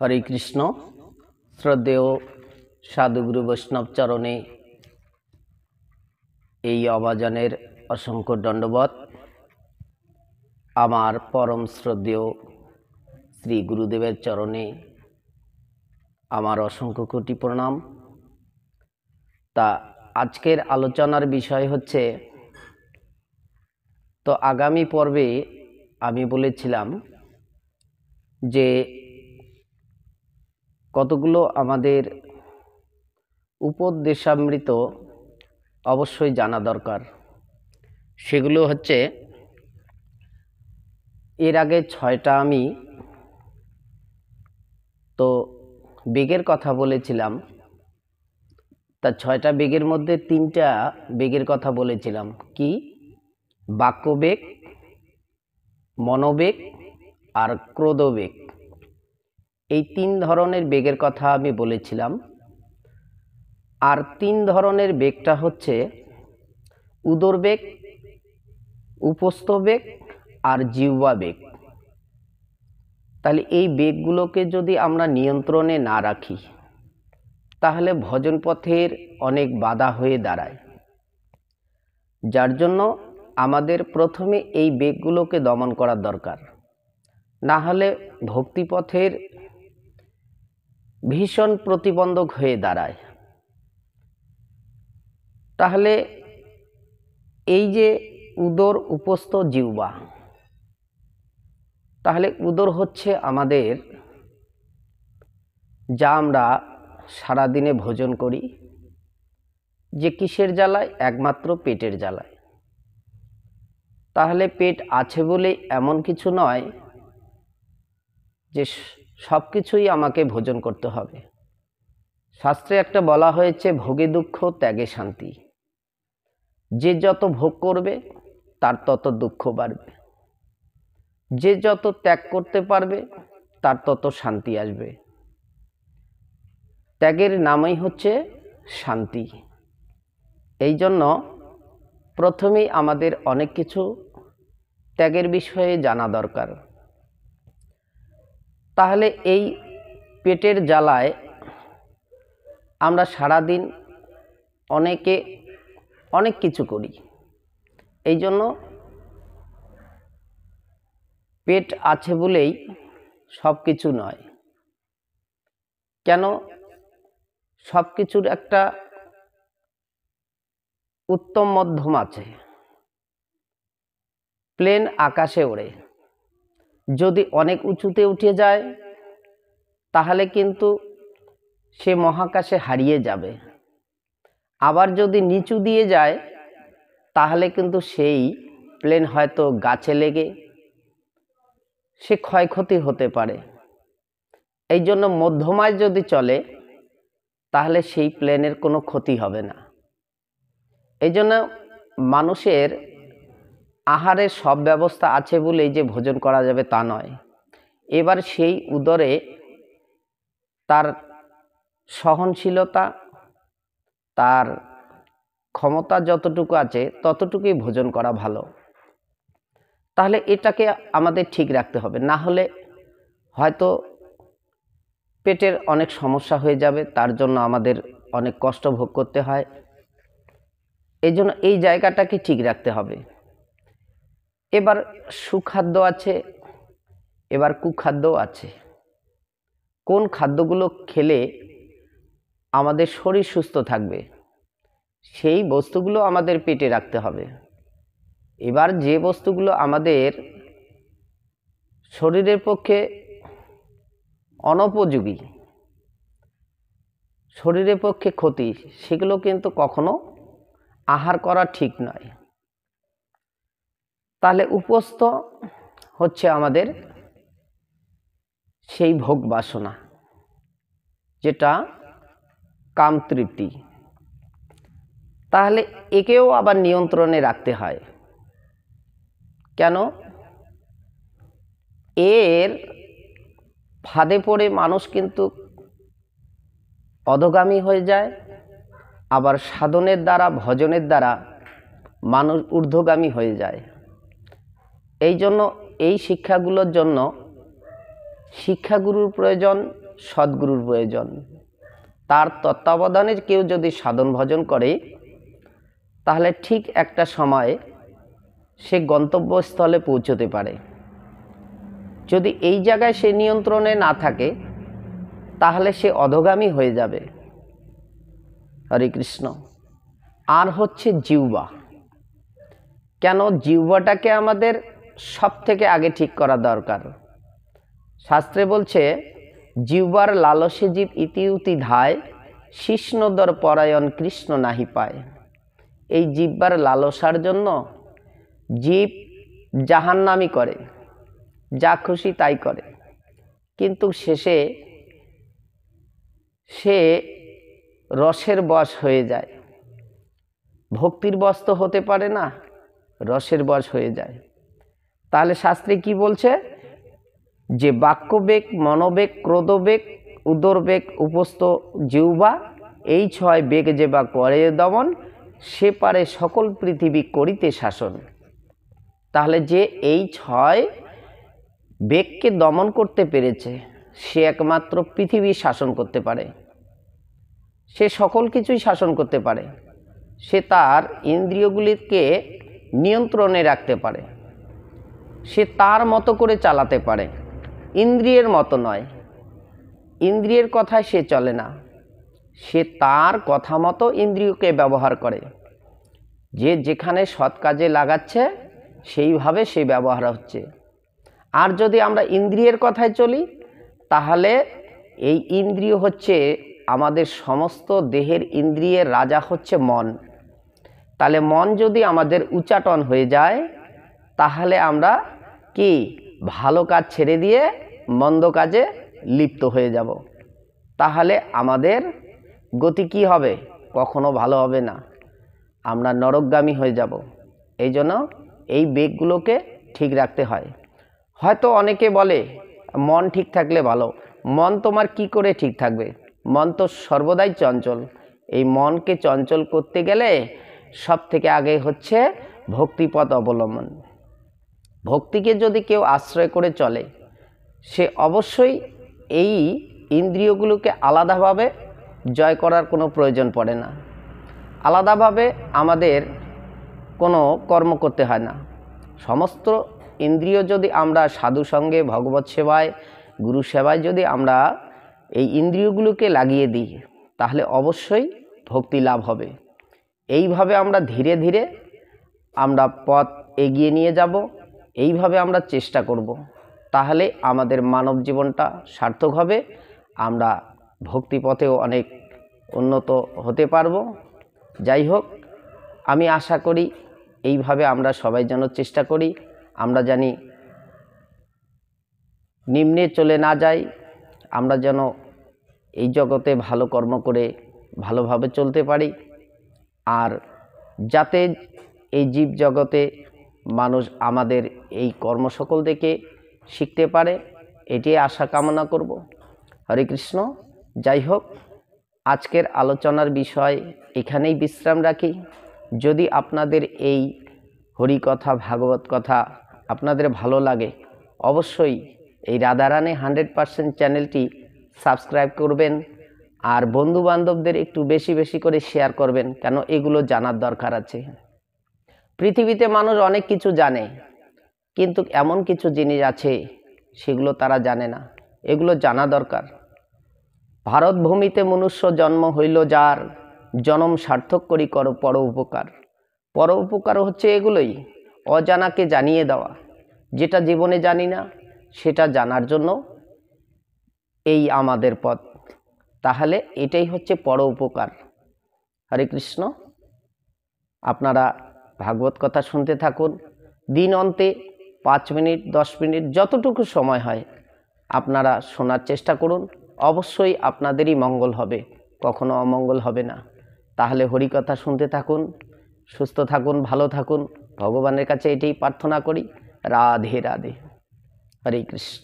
हरे कृष्ण। श्रद्धेय साधुगुरु वैष्णव चरणे এই আবাজানের असंख्य दंडवत। आमार परम श्रद्धेय श्री गुरुदेवेर चरणे आमार असंख्य कोटि प्रणाम। ता आजकेर आलोचनार विषय हच्छे, तो आगामी पर्वे आमी बोलेछिलाम जे कतगुलो आमादेर उपदेशामृत अवश्य जाना दरकार। सेगुलो हच्छे एर आगे 6टा आमी तो बेगेर कथा बोलेछिलाम। ता 6टा बेगेर मध्य 3टा बेगेर कथा बोलेछिलाम कि बाक्यबेग, मनोबेग और क्रोधबेग। এই 3 ধরনের বেগের কথা আমি বলেছিলাম। আর 3 ধরনের বেগটা হচ্ছে উদরবেগ, উপস্থবেগ আর জিহ্বা বেগ। তাহলে এই বেগগুলোকে যদি আমরা নিয়ন্ত্রণে না রাখি তাহলে ভজন পথের অনেক বাধা হয়ে দাঁড়ায়। যার জন্য আমাদের প্রথমে এই বেগগুলোকে দমন করা দরকার, না হলে ভক্তিপথের ভীষণ প্রতিবন্ধক হয়ে দাঁড়ায়। তাহলে এই যে উদর, উপস্থ, জিহ্বা, তাহলে উদর হচ্ছে আমাদের যা আমরা সারা দিনে ভোজন করি, যে কিসের জ্বালায়? একমাত্র পেটের জ্বালায়। তাহলে পেট আছে বলে এমন কিছু নয় যে সব কিছুই আমাকে ভোজন করতে হবে। শাস্ত্রে একটা বলা হয়েছে, ভোগে দুঃখ ত্যাগে শান্তি। যে যত ভোগ করবে তার তত দুঃখ বাড়বে, যে যত ত্যাগ করতে পারবে তার তত শান্তি আসবে। ত্যাগের নামই হচ্ছে শান্তি। এই জন্য প্রথমেই আমাদের অনেক কিছু ত্যাগের বিষয়ে জানা দরকার। তাহলে এই পেটের জ্বালায় আমরা সারাদিন অনেকে অনেক কিছু করি। এই জন্য পেট আছে বলেই সব কিছু নয়। কেন? সব কিছুর একটা উত্তম মধ্যম আছে। প্লেন আকাশে ওড়ে, যদি অনেক উঁচুতে উঠে যায় তাহলে কিন্তু সে মহাকাশে হারিয়ে যাবে। আবার যদি নিচু দিয়ে যায় তাহলে কিন্তু সেই প্লেন হয়তো গাছে লেগে সে ক্ষয়ক্ষতি হতে পারে। এই জন্য মধ্যমায় যদি চলে তাহলে সেই প্লেনের কোনো ক্ষতি হবে না। এই জন্য মানুষের আহারের সব ব্যবস্থা আছে বলেই যে ভোজন করা যাবে তা নয়। এবার সেই উদরে তার সহনশীলতা, তার ক্ষমতা যতটুকু আছে ততটুকুই ভোজন করা ভালো। তাহলে এটাকে আমাদের ঠিক রাখতে হবে, না হলে হয়তো পেটের অনেক সমস্যা হয়ে যাবে, তার জন্য আমাদের অনেক কষ্ট ভোগ করতে হয়। এই জন্য এই জায়গাটাকে ঠিক রাখতে হবে। এবার সুখাদ্য আছে, এবার কুখাদ্যও আছে। কোন খাদ্যগুলো খেলে আমাদের শরীর সুস্থ থাকবে সেই বস্তুগুলো আমাদের পেটে রাখতে হবে। এবার যে বস্তুগুলো আমাদের শরীরের পক্ষে অনুপযোগী, শরীরের পক্ষে ক্ষতি, সেগুলো কিন্তু কখনো আহার করা ঠিক নয়। তাহলে উপস্থ হচ্ছে আমাদের সেই ভোগ বাসনা, যেটা কাম তৃপ্তি। তাহলে একেও আবার নিয়ন্ত্রণে রাখতে হয়। কেন? এর ফাঁদে পড়ে মানুষ কিন্তু অধোগামী হয়ে যায়, আবার সাধনের দ্বারা, ভজনের দ্বারা মানুষ ঊর্ধ্বগামী হয়ে যায়। এই জন্য এই শিক্ষাগুলোর জন্য শিক্ষাগুরুর প্রয়োজন, সদ্গুরুর প্রয়োজন। তার তত্ত্বাবধানে কেউ যদি সাধন ভজন করে তাহলে ঠিক একটা সময়ে সে গন্তব্যস্থলে পৌঁছতে পারে। যদি এই জায়গায় সে নিয়ন্ত্রণে না থাকে তাহলে সে অধোগামী হয়ে যাবে। হরে কৃষ্ণ। আর হচ্ছে জিহ্বা। কেন জিহ্বাটাকে আমাদের সব থেকে আগে ঠিক করা দরকার? শাস্ত্রে বলছে, জিহ্বার লালসে জীব ইতিউতি ধায়, শিষ্ণদর পরায়ণ কৃষ্ণ নাহি পায়। এই জিহ্বার লালসার জন্য জীব জাহান্নামি করে, যা খুশি তাই করে, কিন্তু শেষে সে রসের বশ হয়ে যায়। ভক্তির বশ তো হতে পারে না, রসের বশ হয়ে যায়। তাহলে শাস্ত্রে কি বলছে? যে বাক্যবেগ, মনোবেগ, ক্রোধবেগ, উদরবেগ, উপস্থ জিহ্বা, এই 6 বেগ যে বা করে দমন, সে পারে সকল পৃথিবী করিতে শাসন। তাহলে যে এই 6 বেগকে দমন করতে পেরেছে সে একমাত্র পৃথিবী শাসন করতে পারে। সে সকল কিছুই শাসন করতে পারে। সে তার ইন্দ্রিয়গুলিকে নিয়ন্ত্রণে রাখতে পারে। সে তার মতো করে চালাতে পারে, ইন্দ্রিয়ের মতো নয়। ইন্দ্রিয়ের কথায় সে চলে না, সে তার কথা মতো ইন্দ্রিয়কে ব্যবহার করে। যে যেখানে সৎ কাজে লাগাচ্ছে সেইভাবে সে ব্যবহার হচ্ছে। আর যদি আমরা ইন্দ্রিয়ের কথায় চলি তাহলে এই ইন্দ্রিয় হচ্ছে আমাদের সমস্ত দেহের ইন্দ্রিয়ের রাজা হচ্ছে মন। তাহলে মন যদি আমাদের উচ্চাটন হয়ে যায় তাহলে আমরা কি ভালো কাজ ছেড়ে দিয়ে মন্দ কাজে লিপ্ত হয়ে যাব। তাহলে আমাদের গতি কি হবে? কখনো ভালো হবে না, আমরা নরকগামী হয়ে যাব। এই জন্য এই বেগগুলোকে ঠিক রাখতে হয়। হয়তো অনেকে বলে মন ঠিক থাকলে ভালো। মন তোমার কি করে ঠিক থাকবে? মন তো সর্বদাই চঞ্চল। এই মনকে চঞ্চল করতে গেলে সব থেকে আগে হচ্ছে ভক্তিপথ অবলম্বন। ভক্তিকে যদি কেউ আশ্রয় করে চলে সে অবশ্যই এই ইন্দ্রিয়গুলোকে আলাদাভাবে জয় করার কোনো প্রয়োজন পড়ে না। আলাদাভাবে আমাদের কোনো কর্ম করতে হয় না। সমস্ত ইন্দ্রিয় যদি আমরা সাধু সঙ্গে, ভগবত সেবায়, গুরু সেবায় যদি আমরা এই ইন্দ্রিয়গুলোকে লাগিয়ে দিই তাহলে অবশ্যই ভক্তি লাভ হবে। এইভাবে আমরা ধীরে ধীরে আমরা পথ এগিয়ে নিয়ে যাব। এইভাবে আমরা চেষ্টা করব, তাহলে আমাদের মানব জীবনটা সার্থক হবে। আমরা ভক্তিপথেও অনেক উন্নত হতে পারব। যাই হোক, আমি আশা করি এইভাবে আমরা সবাই যেন চেষ্টা করি। আমরা জানি নিম্নে চলে না যাই, আমরা যেন এই জগতে ভালো কর্ম করে ভালোভাবে চলতে পারি। আর যাতে এই জীব জগতে মানুষ আমাদের এই কর্মসকল দেখে শিখতে পারে, এটি আশা কামনা করব। হরে কৃষ্ণ। যাই হোক, আজকের আলোচনার বিষয় এখানেই বিশ্রাম রাখি। যদি আপনাদের এই হরিকথা, ভাগবত কথা আপনাদের ভালো লাগে অবশ্যই এই রাধারানী 100% চ্যানেলটি সাবস্ক্রাইব করবেন। আর বন্ধুবান্ধবদের একটু বেশি বেশি করে শেয়ার করবেন, কেন এগুলো জানার দরকার আছে। পৃথিবীতে মানুষ অনেক কিছু জানে, কিন্তু এমন কিছু জিনিস আছে সেগুলো তারা জানে না, এগুলো জানা দরকার। ভারত ভূমিতে মনুষ্য জন্ম হইল যার, জনম সার্থক করি করো পর উপকার। পর উপকার হচ্ছে এগুলোই, অজানাকে জানিয়ে দেওয়া। যেটা জীবনে জানি না সেটা জানার জন্য এই আমাদের পথ। তাহলে এটাই হচ্ছে পর উপকার। হরে কৃষ্ণ। আপনারা ভাগবত কথা শুনতে থাকুন। দিন অন্তে 5 মিনিট 10 মিনিট যতটুকু সময় হয় আপনারা শোনার চেষ্টা করুন। অবশ্যই আপনাদেরই মঙ্গল হবে, কখনো অমঙ্গল হবে না। তাহলে হরিকথা শুনতে থাকুন, সুস্থ থাকুন, ভালো থাকুন। ভগবানের কাছে এটাই প্রার্থনা করি। রাধে রাধে। হরে কৃষ্ণ।